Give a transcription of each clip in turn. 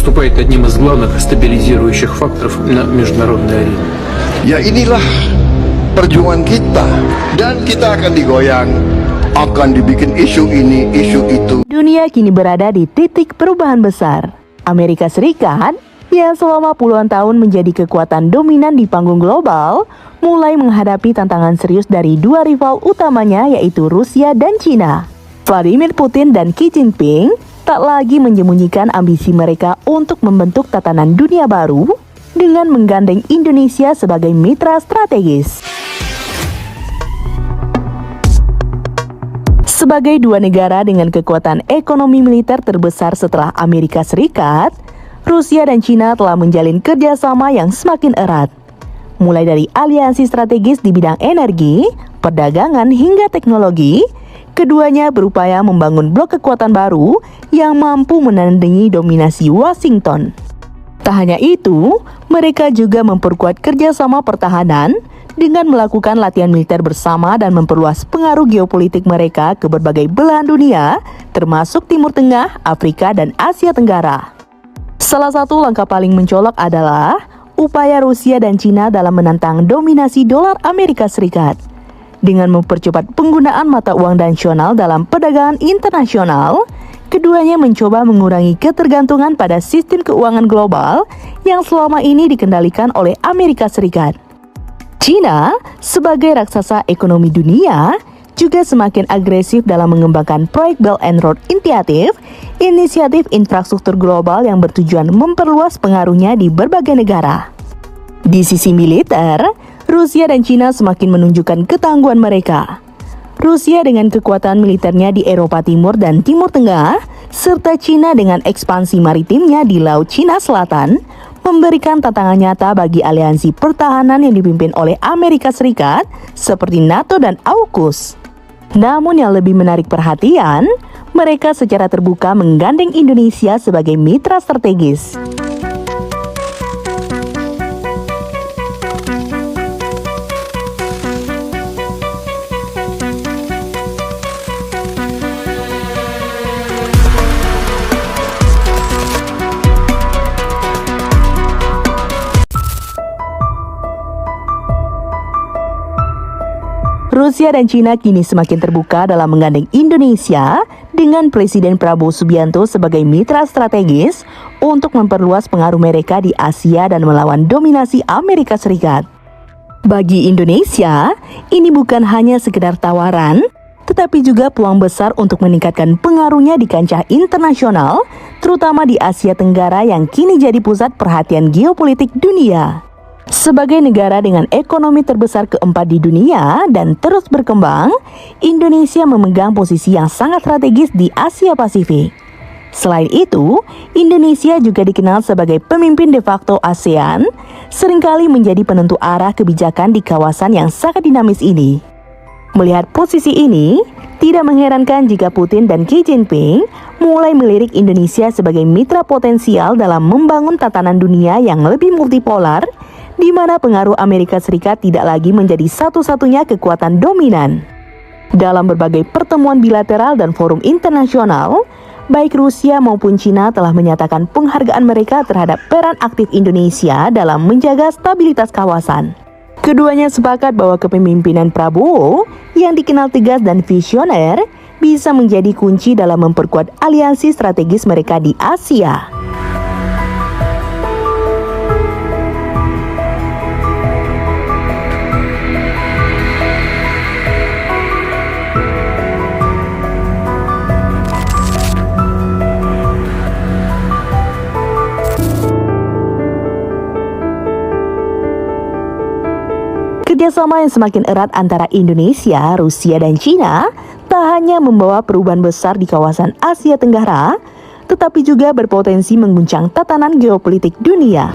выступает одним из главных стабилизирующих факторов на международной арене. Ya inilah perjuangan kita, dan kita akan digoyang, akan dibikin isu ini, isu itu. Dunia kini berada di titik perubahan besar. Amerika Serikat yang selama puluhan tahun menjadi kekuatan dominan di panggung global, mulai menghadapi tantangan serius dari dua rival utamanya, yaitu Rusia dan Cina. Vladimir Putin dan Xi Jinping tak lagi menyembunyikan ambisi mereka untuk membentuk tatanan dunia baru dengan menggandeng Indonesia sebagai mitra strategis. Sebagai dua negara dengan kekuatan ekonomi militer terbesar setelah Amerika Serikat, Rusia dan Cina telah menjalin kerjasama yang semakin erat. Mulai dari aliansi strategis di bidang energi, perdagangan hingga teknologi, keduanya berupaya membangun blok kekuatan baru yang mampu menandingi dominasi Washington. Tak hanya itu, mereka juga memperkuat kerjasama pertahanan dengan melakukan latihan militer bersama dan memperluas pengaruh geopolitik mereka ke berbagai belahan dunia, termasuk Timur Tengah, Afrika, dan Asia Tenggara. Salah satu langkah paling mencolok adalah upaya Rusia dan Cina dalam menantang dominasi dolar Amerika Serikat. Dengan mempercepat penggunaan mata uang nasional dalam perdagangan internasional, keduanya mencoba mengurangi ketergantungan pada sistem keuangan global yang selama ini dikendalikan oleh Amerika Serikat. Cina, sebagai raksasa ekonomi dunia, juga semakin agresif dalam mengembangkan proyek Belt and Road Initiative, inisiatif infrastruktur global yang bertujuan memperluas pengaruhnya di berbagai negara. Di sisi militer, Rusia dan Cina semakin menunjukkan ketangguhan mereka. Rusia dengan kekuatan militernya di Eropa Timur dan Timur Tengah, serta Cina dengan ekspansi maritimnya di Laut Cina Selatan, memberikan tantangan nyata bagi aliansi pertahanan yang dipimpin oleh Amerika Serikat seperti NATO dan AUKUS. Namun yang lebih menarik perhatian, mereka secara terbuka menggandeng Indonesia sebagai mitra strategis. Rusia dan Cina kini semakin terbuka dalam menggandeng Indonesia dengan Presiden Prabowo Subianto sebagai mitra strategis untuk memperluas pengaruh mereka di Asia dan melawan dominasi Amerika Serikat. Bagi Indonesia, ini bukan hanya sekedar tawaran, tetapi juga peluang besar untuk meningkatkan pengaruhnya di kancah internasional, terutama di Asia Tenggara yang kini jadi pusat perhatian geopolitik dunia. Sebagai negara dengan ekonomi terbesar keempat di dunia dan terus berkembang, Indonesia memegang posisi yang sangat strategis di Asia Pasifik. Selain itu, Indonesia juga dikenal sebagai pemimpin de facto ASEAN, seringkali menjadi penentu arah kebijakan di kawasan yang sangat dinamis ini. Melihat posisi ini, tidak mengherankan jika Putin dan Xi Jinping mulai melirik Indonesia sebagai mitra potensial dalam membangun tatanan dunia yang lebih multipolar, di mana pengaruh Amerika Serikat tidak lagi menjadi satu-satunya kekuatan dominan. Dalam berbagai pertemuan bilateral dan forum internasional, baik Rusia maupun Cina telah menyatakan penghargaan mereka terhadap peran aktif Indonesia dalam menjaga stabilitas kawasan. Keduanya sepakat bahwa kepemimpinan Prabowo yang dikenal tegas dan visioner bisa menjadi kunci dalam memperkuat aliansi strategis mereka di Asia. Kerjasama yang semakin erat antara Indonesia, Rusia, dan Cina tak hanya membawa perubahan besar di kawasan Asia Tenggara, tetapi juga berpotensi mengguncang tatanan geopolitik dunia.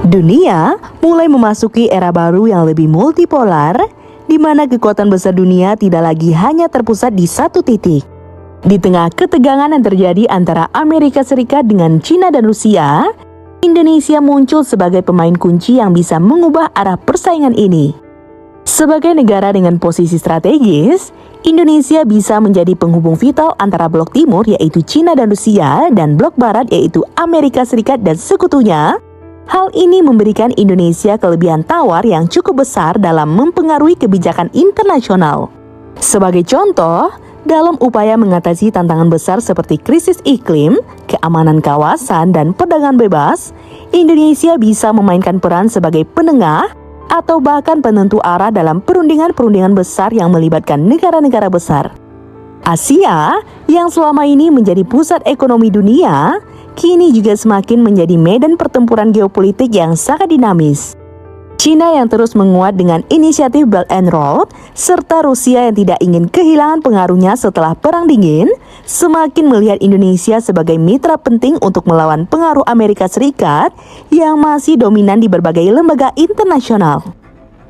Dunia mulai memasuki era baru yang lebih multipolar, di mana kekuatan besar dunia tidak lagi hanya terpusat di satu titik. Di tengah ketegangan yang terjadi antara Amerika Serikat dengan Cina dan Rusia, Indonesia muncul sebagai pemain kunci yang bisa mengubah arah persaingan ini. Sebagai negara dengan posisi strategis, Indonesia bisa menjadi penghubung vital antara blok timur yaitu Cina dan Rusia dan blok barat yaitu Amerika Serikat dan sekutunya. Hal ini memberikan Indonesia kelebihan tawar yang cukup besar dalam mempengaruhi kebijakan internasional. Sebagai contoh, dalam upaya mengatasi tantangan besar seperti krisis iklim, keamanan kawasan, dan perdagangan bebas, Indonesia bisa memainkan peran sebagai penengah atau bahkan penentu arah dalam perundingan-perundingan besar yang melibatkan negara-negara besar. Asia, yang selama ini menjadi pusat ekonomi dunia, kini juga semakin menjadi medan pertempuran geopolitik yang sangat dinamis. China yang terus menguat dengan inisiatif Belt and Road, serta Rusia yang tidak ingin kehilangan pengaruhnya setelah Perang Dingin, semakin melihat Indonesia sebagai mitra penting untuk melawan pengaruh Amerika Serikat yang masih dominan di berbagai lembaga internasional.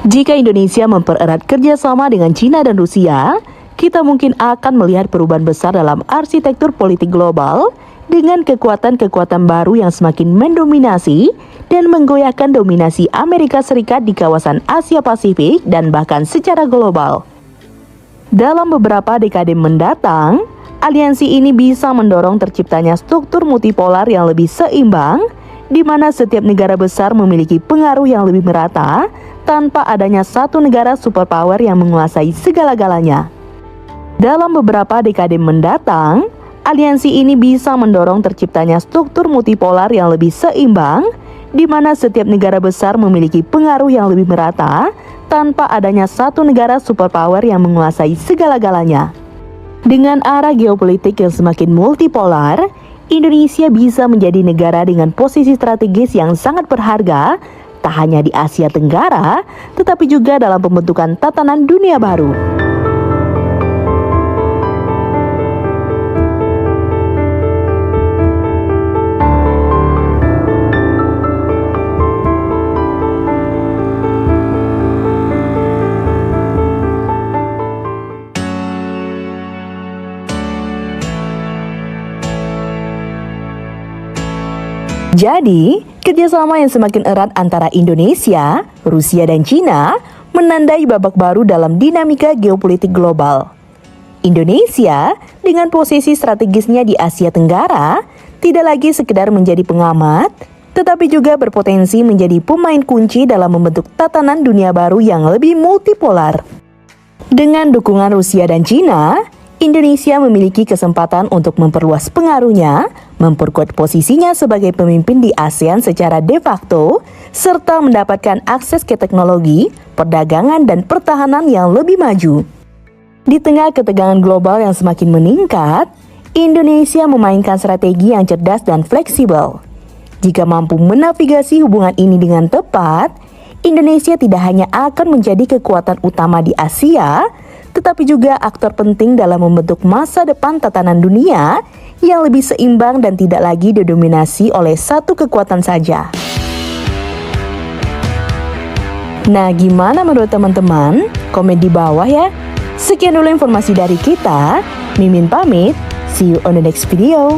Jika Indonesia mempererat kerjasama dengan China dan Rusia, kita mungkin akan melihat perubahan besar dalam arsitektur politik global dengan kekuatan-kekuatan baru yang semakin mendominasi dan menggoyahkan dominasi Amerika Serikat di kawasan Asia Pasifik dan bahkan secara global. Dalam beberapa dekade mendatang, aliansi ini bisa mendorong terciptanya struktur multipolar yang lebih seimbang, di mana setiap negara besar memiliki pengaruh yang lebih merata tanpa adanya satu negara superpower yang menguasai segala-galanya. Dalam beberapa dekade mendatang, aliansi ini bisa mendorong terciptanya struktur multipolar yang lebih seimbang, di mana setiap negara besar memiliki pengaruh yang lebih merata tanpa adanya satu negara superpower yang menguasai segala-galanya. Dengan arah geopolitik yang semakin multipolar, Indonesia bisa menjadi negara dengan posisi strategis yang sangat berharga, tak hanya di Asia Tenggara, tetapi juga dalam pembentukan tatanan dunia baru. Jadi, kerjasama yang semakin erat antara Indonesia, Rusia, dan China menandai babak baru dalam dinamika geopolitik global. Indonesia, dengan posisi strategisnya di Asia Tenggara, tidak lagi sekedar menjadi pengamat, tetapi juga berpotensi menjadi pemain kunci dalam membentuk tatanan dunia baru yang lebih multipolar. Dengan dukungan Rusia dan China, Indonesia memiliki kesempatan untuk memperluas pengaruhnya, memperkuat posisinya sebagai pemimpin di ASEAN secara de facto, serta mendapatkan akses ke teknologi, perdagangan, dan pertahanan yang lebih maju. Di tengah ketegangan global yang semakin meningkat, Indonesia memainkan strategi yang cerdas dan fleksibel. Jika mampu menavigasi hubungan ini dengan tepat, Indonesia tidak hanya akan menjadi kekuatan utama di Asia, tetapi juga aktor penting dalam membentuk masa depan tatanan dunia yang lebih seimbang dan tidak lagi didominasi oleh satu kekuatan saja. Nah, gimana menurut teman-teman? Komen di bawah ya. Sekian dulu informasi dari kita. Mimin pamit. See you on the next video.